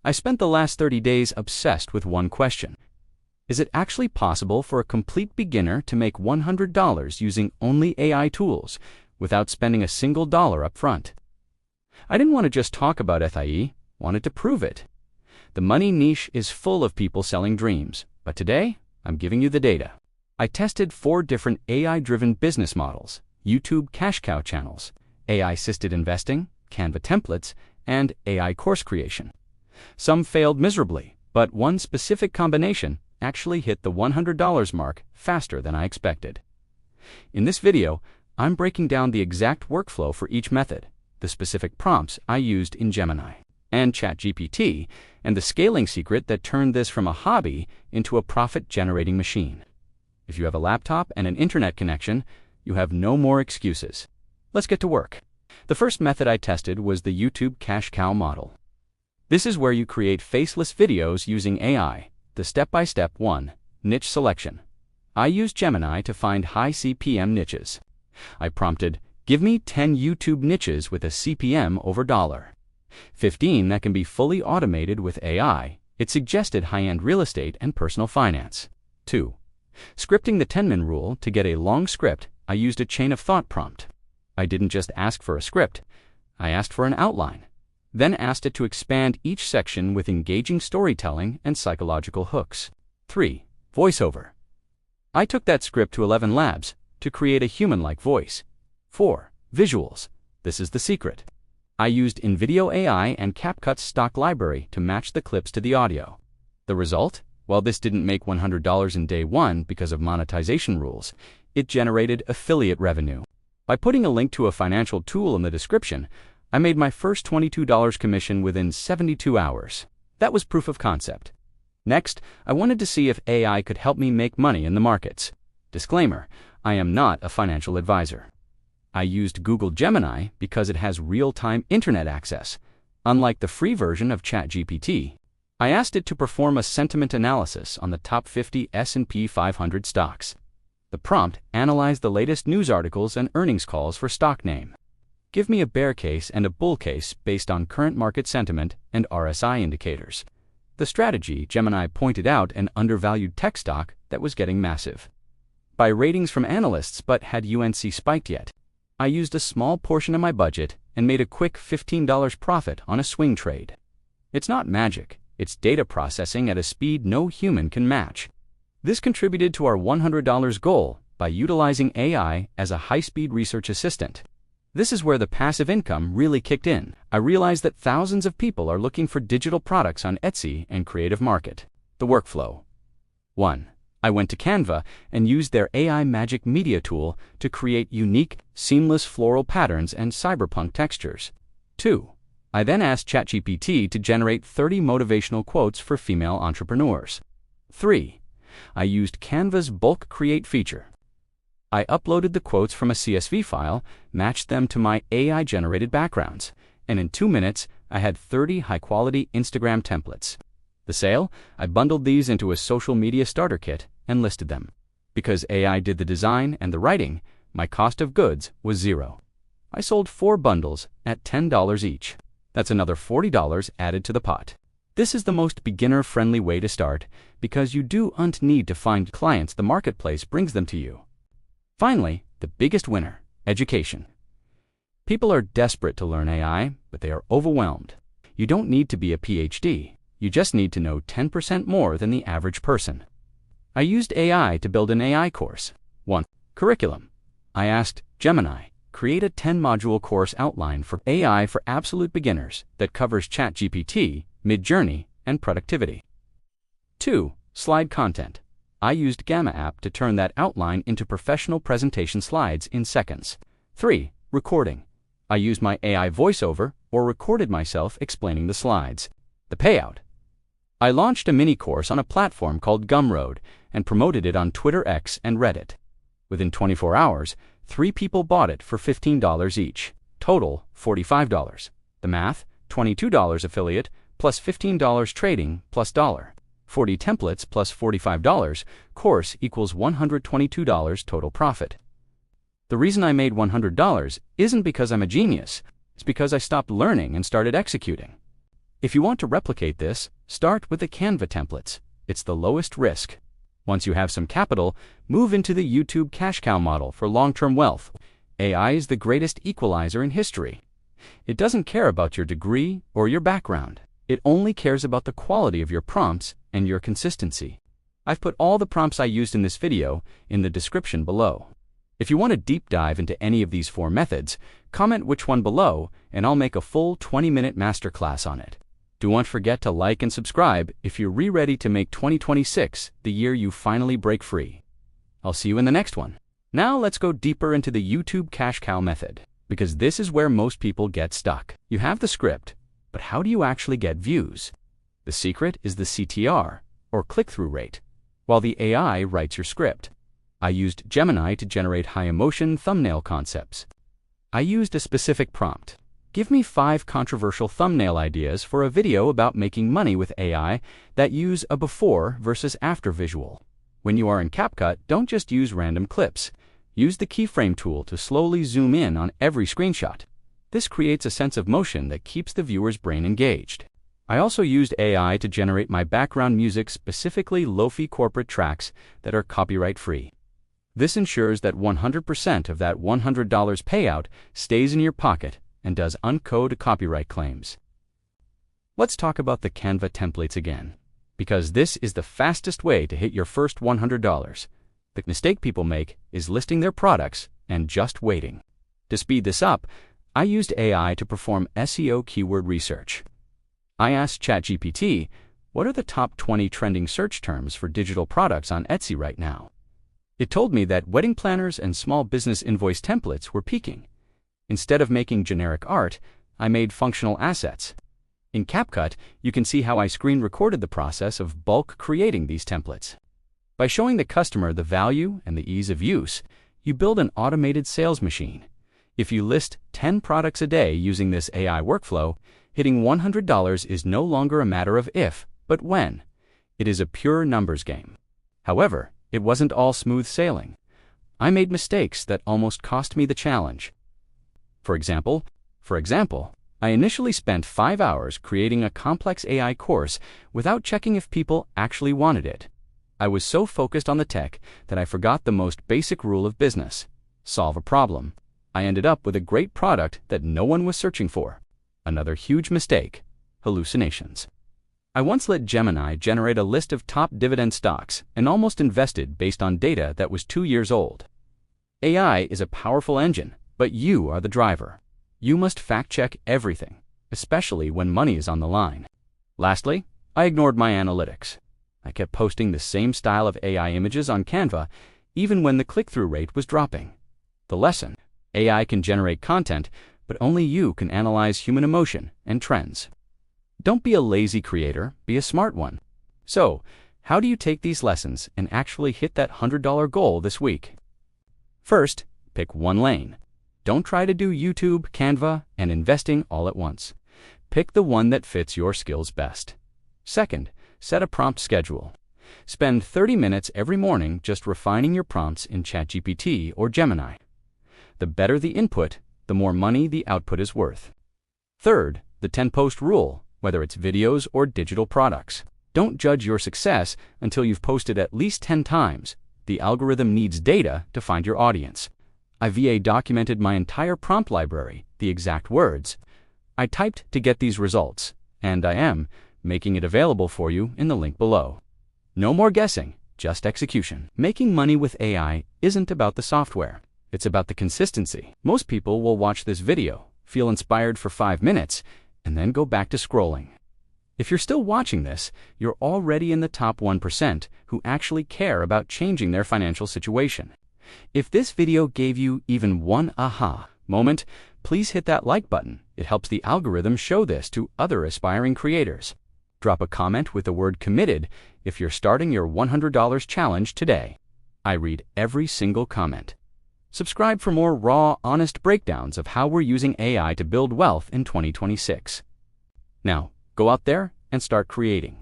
I spent the last 30 days obsessed with one question. Is it actually possible for a complete beginner to make $100 using only AI tools without spending a single dollar up front? I didn't want to just talk about FIE, wanted to prove it. The money niche is full of people selling dreams, but today, I'm giving you the data. I tested 4 different AI-driven business models, YouTube cash cow channels, AI-assisted investing, Canva templates, and AI course creation. Some failed miserably, but one specific combination actually hit the $100 mark faster than I expected. In this video, I'm breaking down the exact workflow for each method, the specific prompts I used in Gemini and ChatGPT, and the scaling secret that turned this from a hobby into a profit-generating machine. If you have a laptop and an internet connection, you have no more excuses. Let's get to work. The first method I tested was the YouTube cash cow model. This is where you create faceless videos using AI, the step-by-step 1, niche selection. I used Gemini to find high CPM niches. I prompted, give me 10 YouTube niches with a CPM over $15 that can be fully automated with AI. It suggested high-end real estate and personal finance. 2. Scripting the 10-min rule. To get a long script, I used a chain of thought prompt. I didn't just ask for a script. I asked for an outline, then asked it to expand each section with engaging storytelling and psychological hooks. 3. Voiceover. I took that script to 11 labs to create a human-like voice. 4. Visuals. This is the secret. I used InVideo AI and CapCut's stock library to match the clips to the audio. The result? While this didn't make $100 in day 1 because of monetization rules, it generated affiliate revenue. By putting a link to a financial tool in the description, I made my first $22 commission within 72 hours. That was proof of concept. Next, I wanted to see if AI could help me make money in the markets. Disclaimer, I am not a financial advisor. I used Google Gemini because it has real-time internet access, unlike the free version of ChatGPT. I asked it to perform a sentiment analysis on the top 50 S&P 500 stocks. The prompt analyzed the latest news articles and earnings calls for stock name. Give me a bear case and a bull case based on current market sentiment and RSI indicators. The strategy, Gemini pointed out an undervalued tech stock that was getting massive. By ratings from analysts, but had UNC spiked yet? I used a small portion of my budget and made a quick $15 profit on a swing trade. It's not magic, it's data processing at a speed no human can match. This contributed to our $100 goal by utilizing AI as a high-speed research assistant. This is where the passive income really kicked in. I realized that thousands of people are looking for digital products on Etsy and Creative Market. The workflow. 1. I went to Canva and used their AI Magic Media tool to create unique, seamless floral patterns and cyberpunk textures. 2. I then asked ChatGPT to generate 30 motivational quotes for female entrepreneurs. 3. I used Canva's bulk create feature. I uploaded the quotes from a CSV file, matched them to my AI-generated backgrounds, and in 2 minutes, I had 30 high-quality Instagram templates. The sale? I bundled these into a social media starter kit and listed them. Because AI did the design and the writing, my cost of goods was $0. I sold 4 bundles at $10 each. That's another $40 added to the pot. This is the most beginner-friendly way to start because you don't need to find clients. The marketplace brings them to you. Finally, the biggest winner, education. People are desperate to learn AI, but they are overwhelmed. You don't need to be a PhD. You just need to know 10% more than the average person. I used AI to build an AI course. 1. Curriculum. I asked Gemini, create a 10-module course outline for AI for absolute beginners that covers ChatGPT, Midjourney, and productivity. 2. Slide content. I used Gamma app to turn that outline into professional presentation slides in seconds. 3. Recording. I used my AI voiceover or recorded myself explaining the slides. The payout. I launched a mini course on a platform called Gumroad and promoted it on Twitter X and Reddit. Within 24 hours, 3 people bought it for $15 each. Total, $45. The math, $22 affiliate plus $15 trading plus $40 templates plus $45 course equals $122 total profit. The reason I made $100 isn't because I'm a genius. It's because I stopped learning and started executing. If you want to replicate this, start with the Canva templates. It's the lowest risk. Once you have some capital, move into the YouTube cash cow model for long-term wealth. AI is the greatest equalizer in history. It doesn't care about your degree or your background. It only cares about the quality of your prompts and your consistency. I've put all the prompts I used in this video in the description below. If you want to deep dive into any of these 4 methods, comment which one below and I'll make a full 20-minute masterclass on it. Don't forget to like and subscribe if you're ready to make 2026 the year you finally break free. I'll see you in the next one. Now let's go deeper into the YouTube cash cow method, because this is where most people get stuck. You have the script, but how do you actually get views? The secret is the CTR, or click-through rate, while the AI writes your script. I used Gemini to generate high-emotion thumbnail concepts. I used a specific prompt. Give me 5 controversial thumbnail ideas for a video about making money with AI that use a before versus after visual. When you are in CapCut, don't just use random clips. Use the keyframe tool to slowly zoom in on every screenshot. This creates a sense of motion that keeps the viewer's brain engaged. I also used AI to generate my background music, specifically lo-fi corporate tracks that are copyright-free. This ensures that 100% of that $100 payout stays in your pocket and does uncode copyright claims. Let's talk about the Canva templates again, because this is the fastest way to hit your first $100. The mistake people make is listing their products and just waiting. To speed this up, I used AI to perform SEO keyword research. I asked ChatGPT, what are the top 20 trending search terms for digital products on Etsy right now? It told me that wedding planners and small business invoice templates were peaking. Instead of making generic art, I made functional assets. In CapCut, you can see how I screen recorded the process of bulk creating these templates. By showing the customer the value and the ease of use, you build an automated sales machine. If you list 10 products a day using this AI workflow, hitting $100 is no longer a matter of if, but when. It is a pure numbers game. However, it wasn't all smooth sailing. I made mistakes that almost cost me the challenge. For example, I initially spent 5 hours creating a complex AI course without checking if people actually wanted it. I was so focused on the tech that I forgot the most basic rule of business: solve a problem. I ended up with a great product that no one was searching for. Another huge mistake: hallucinations. I once let Gemini generate a list of top dividend stocks and almost invested based on data that was 2 years old. AI is a powerful engine, but you are the driver. You must fact-check everything, especially when money is on the line. Lastly, I ignored my analytics. I kept posting the same style of AI images on Canva, even when the click-through rate was dropping. The lesson: AI can generate content, but only you can analyze human emotion and trends. Don't be a lazy creator, be a smart one. So, how do you take these lessons and actually hit that $100 goal this week? First, pick one lane. Don't try to do YouTube, Canva, and investing all at once. Pick the one that fits your skills best. Second, set a prompt schedule. Spend 30 minutes every morning just refining your prompts in ChatGPT or Gemini. The better the input, the more money the output is worth. Third, the 10-post rule, whether it's videos or digital products. Don't judge your success until you've posted at least 10 times. The algorithm needs data to find your audience. I VA documented my entire prompt library, the exact words I typed to get these results, and I am making it available for you in the link below. No more guessing, just execution. Making money with AI isn't about the software. It's about the consistency. Most people will watch this video, feel inspired for 5 minutes, and then go back to scrolling. If you're still watching this, you're already in the top 1% who actually care about changing their financial situation. If this video gave you even one aha moment, please hit that like button. It helps the algorithm show this to other aspiring creators. Drop a comment with the word committed if you're starting your $100 challenge today. I read every single comment. Subscribe for more raw, honest breakdowns of how we're using AI to build wealth in 2026. Now, go out there and start creating.